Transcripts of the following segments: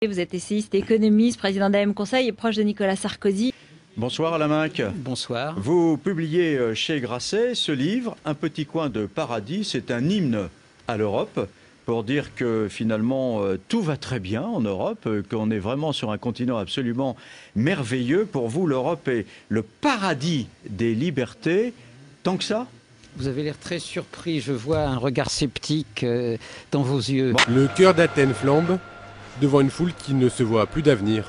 Vous êtes essayiste, économiste, président d'AM Conseil et proche de Nicolas Sarkozy. Bonsoir Alain Minc. Bonsoir. Vous publiez chez Grasset ce livre, Un petit coin de paradis. C'est un hymne à l'Europe pour dire que finalement tout va très bien en Europe, qu'on est vraiment sur un continent absolument merveilleux. Pour vous, l'Europe est le paradis des libertés. Tant que ça ? Vous avez l'air très surpris. Je vois un regard sceptique dans vos yeux. Le cœur d'Athènes flambe devant une foule qui ne se voit plus d'avenir.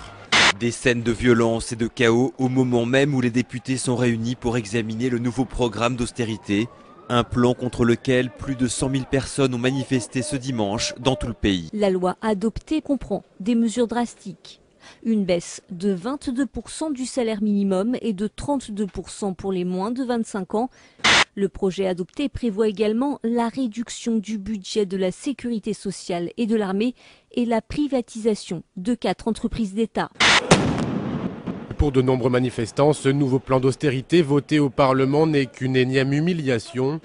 Des scènes de violence et de chaos au moment même où les députés sont réunis pour examiner le nouveau programme d'austérité. Un plan contre lequel plus de 100 000 personnes ont manifesté ce dimanche dans tout le pays. La loi adoptée comprend des mesures drastiques. Une baisse de 22% du salaire minimum et de 32% pour les moins de 25 ans. Le projet adopté prévoit également la réduction du budget de la sécurité sociale et de l'armée et la privatisation de 4 entreprises d'État. Pour de nombreux manifestants, ce nouveau plan d'austérité voté au Parlement n'est qu'une énième humiliation.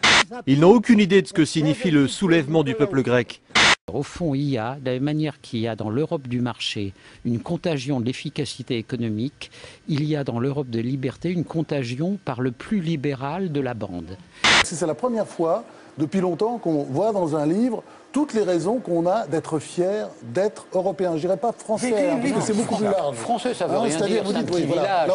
Ils n'ont aucune idée de ce que signifie le soulèvement du peuple grec. Au fond, il y a, de la même manière qu'il y a dans l'Europe du marché une contagion de l'efficacité économique, il y a dans l'Europe de liberté une contagion par le plus libéral de la bande. C'est la première fois depuis longtemps qu'on voit dans un livre toutes les raisons qu'on a d'être fier d'être européen. Je dirais pas français, parce que c'est beaucoup plus large. Français, ça veut rien dire, vous c'est un dites, petit village.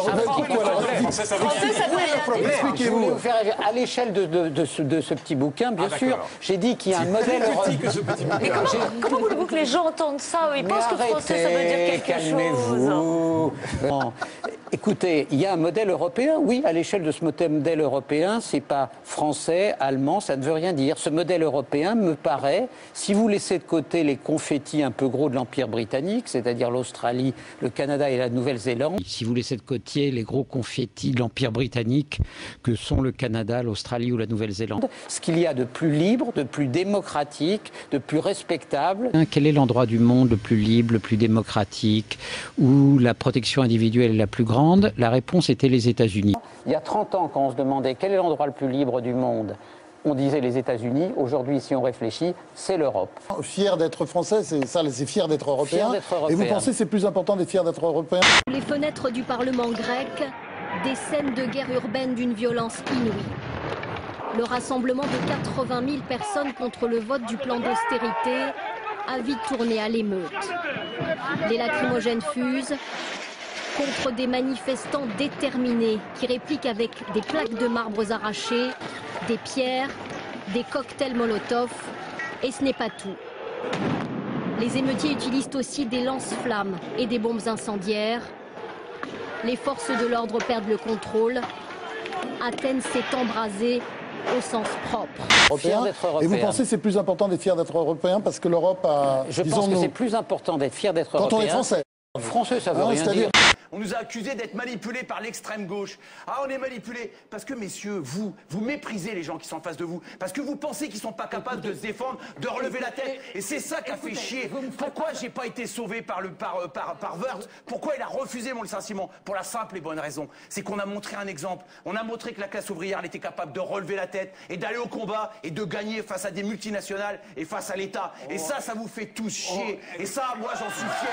Français, ça veut rien dire. Expliquez-vous. Je voulais vous faire à l'échelle de ce petit bouquin, bien sûr. J'ai dit qu'il y a un modèle européen. Mais comment voulez-vous que les gens entendent ça? Ils pensent que français, ça veut dire quelque chose. Bon. Écoutez, il y a un modèle européen, oui, à l'échelle de ce modèle européen, c'est pas français, allemand, ça ne veut rien dire. Ce modèle européen me paraît, si vous laissez de côté les confettis un peu gros de l'Empire britannique, c'est-à-dire l'Australie, le Canada et la Nouvelle-Zélande, si vous laissez de côté les gros confettis de l'Empire britannique que sont le Canada, l'Australie ou la Nouvelle-Zélande, ce qu'il y a de plus libre, de plus démocratique, de plus respectable. Quel est l'endroit du monde le plus libre, le plus démocratique, où la protection individuelle est la plus grande? La réponse était les États-Unis. Il y a 30 ans, quand on se demandait quel est l'endroit le plus libre du monde, on disait les États-Unis. Aujourd'hui, si on réfléchit, c'est l'Europe. Fier d'être français, c'est ça, c'est fier d'être européen. Et vous pensez que c'est plus important d'être fier d'être européen? Les fenêtres du Parlement grec, des scènes de guerre urbaine d'une violence inouïe. Le rassemblement de 80 000 personnes contre le vote du plan d'austérité a vite tourné à l'émeute. Les lacrymogènes fusent contre des manifestants déterminés qui répliquent avec des plaques de marbre arrachées, des pierres, des cocktails Molotov. Et ce n'est pas tout. Les émeutiers utilisent aussi des lance-flammes et des bombes incendiaires. Les forces de l'ordre perdent le contrôle. Athènes s'est embrasée au sens propre. Fier d'être européen. Et vous pensez que c'est plus important d'être fier d'être européen parce que l'Europe a... Je pense que c'est plus important d'être fier d'être européen. Quand on est français. Français, ça veut rien dire. On nous a accusés d'être manipulés par l'extrême gauche. Ah, on est manipulés parce que, messieurs, vous méprisez les gens qui sont en face de vous. Parce que vous pensez qu'ils sont pas capables de se défendre, de relever la tête. Et c'est ça qui a fait chier. Pourquoi j'ai pas été sauvé par Wörth? Pourquoi il a refusé mon licenciement? Pour la simple et bonne raison. C'est qu'on a montré un exemple. On a montré que la classe ouvrière, elle était capable de relever la tête et d'aller au combat et de gagner face à des multinationales et face à l'État. Et ça vous fait tous chier. Et ça, moi, j'en suis fier.